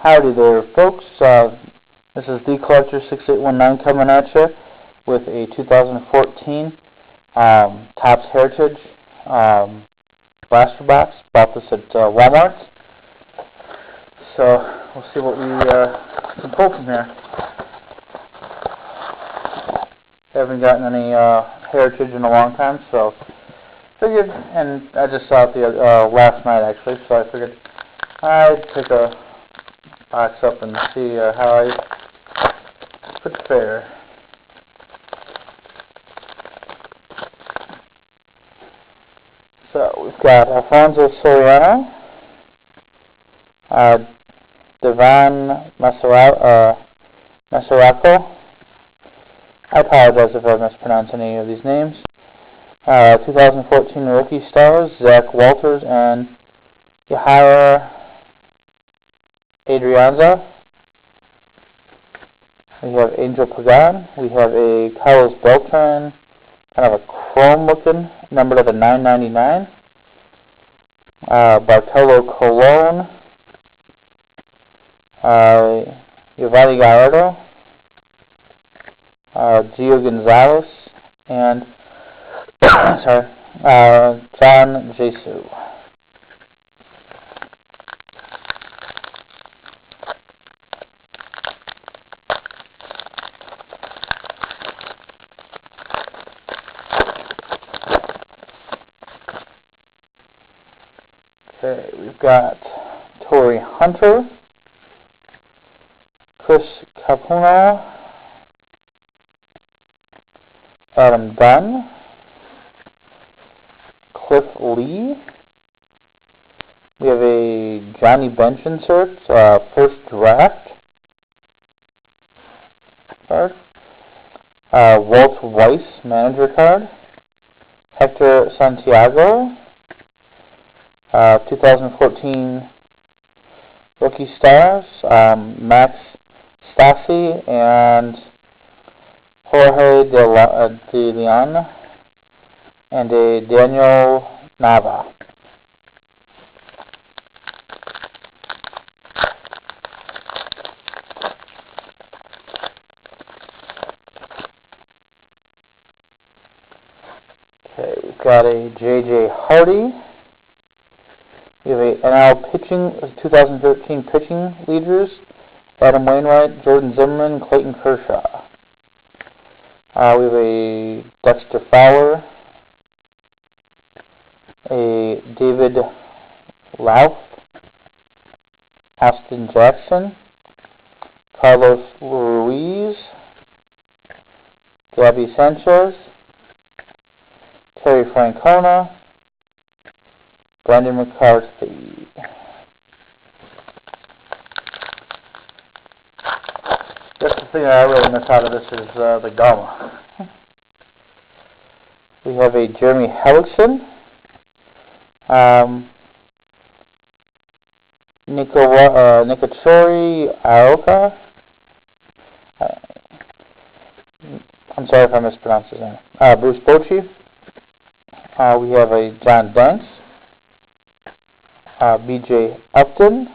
Howdy there, folks. This is The Collector 6819 coming at you with a 2014 Topps Heritage blaster box. Bought this at Walmart. So we'll see what we can pull from here. Haven't gotten any Heritage in a long time, so figured, and I just saw it the last night actually, so I figured I'd pick a box up and see how I could fare. So we've got Alfonso Soriano, Devon Mesoraco. I apologize if I mispronounce any of these names. 2014 Rookie Stars, Zach Walters and Yahira Adrianza. We have Angel Pagan. We have a Carlos Beltran, kind of a chrome looking, numbered at a 999. Bartolo Colon. Giovanni Gallardo. Gio Gonzalez. And John Jesu. Okay, we've got Torrey Hunter, Chris Capuna, Adam Dunn, Cliff Lee. We have a Johnny Bench insert, first draft card. Walt Weiss, manager card. Hector Santiago. 2014 Rookie Stars, Max Stassi and Jorge de Leon, and a Daniel Nava. Okay, we've got a J.J. Hardy. We have a NL pitching, 2013 pitching leaders, Adam Wainwright, Jordan Zimmerman, Clayton Kershaw. We have a Dexter Fowler, a David Lauf, Austin Jackson, Carlos Ruiz, Gabby Sanchez, Terry Francona, Brandon McCarthy. Just the thing I really miss out of this is the Gama. We have a Jeremy Hellickson, Nikachori Aoka. I'm sorry if I mispronounced his name. Bruce Bochy. We have a John Banks. B.J. Upton,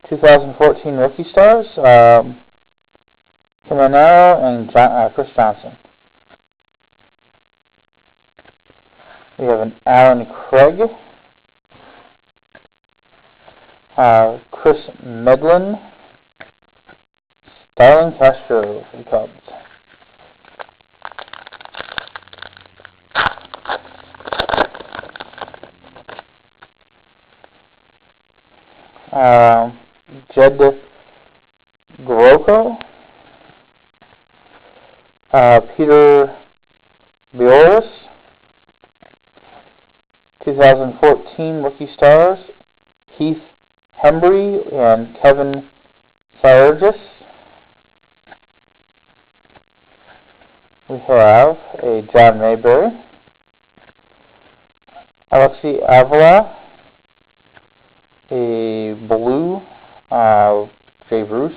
2014 Rookie Stars, Caminero and Chris Johnson. We have an Alan Craig, Chris Medlin, Starlin Castro for the Cubs. Jed Groko, Peter Bioris, 2014 Rookie Stars, Heath Hembry and Kevin Sargis. We have a John Mayberry, Alexi Avila, a blue Jay Bruce.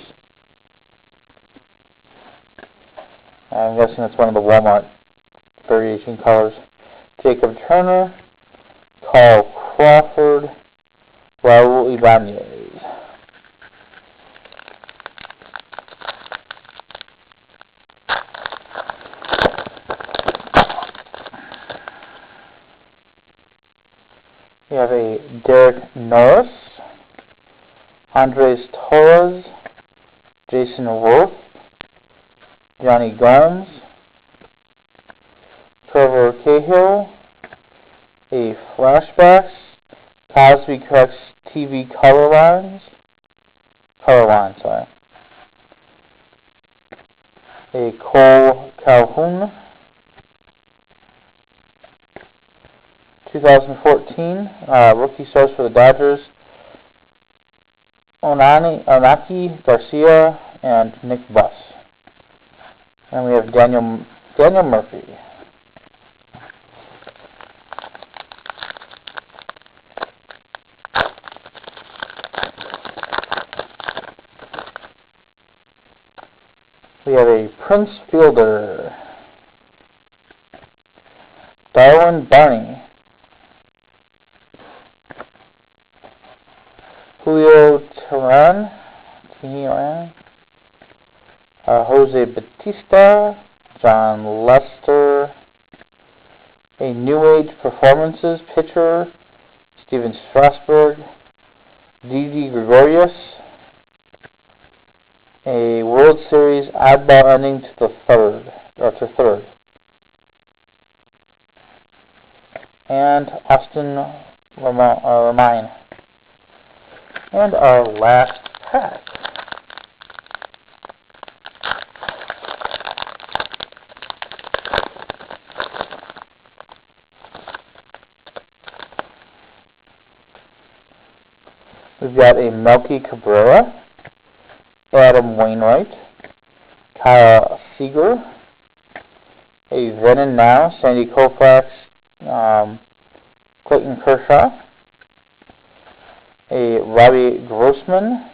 I'm guessing it's one of the Walmart variation colors. Jacob Turner, Carl Crawford, Raul Ibanez. We have a Derek Norris, Andres Torres, Jason Worth, Johnny Garms, Trevor Cahill, a Flashbacks, Cosby Corrects TV Color Line, a Cole Calhoun, 2014 rookie stars for the Dodgers, Onaki Garcia, and Nick Buss. And we have Daniel Murphy. We have a Prince Fielder, Darwin Barney, Julio Teheran, Jose Batista, John Lester, a New Age Performances pitcher, Steven Strasburg, Didi Gregorius, a World Series oddball ending to third, and Austin Romine. And our last pack. We've got a Melky Cabrera, Adam Wainwright, Kyle Seager, a Then and Now, Sandy Koufax, Clayton Kershaw, a Robbie Grossman,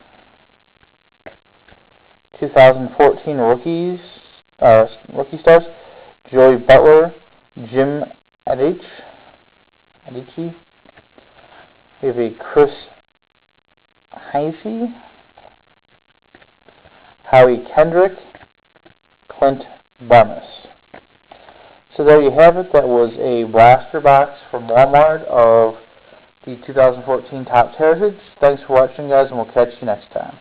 2014 rookie stars, Joey Butler, Jim Adichie. We have a Chris Heisey, Howie Kendrick, Clint Barnes. So there you have it. That was a blaster box from Walmart of the 2014 Topps Heritage. Thanks for watching, guys, and we'll catch you next time.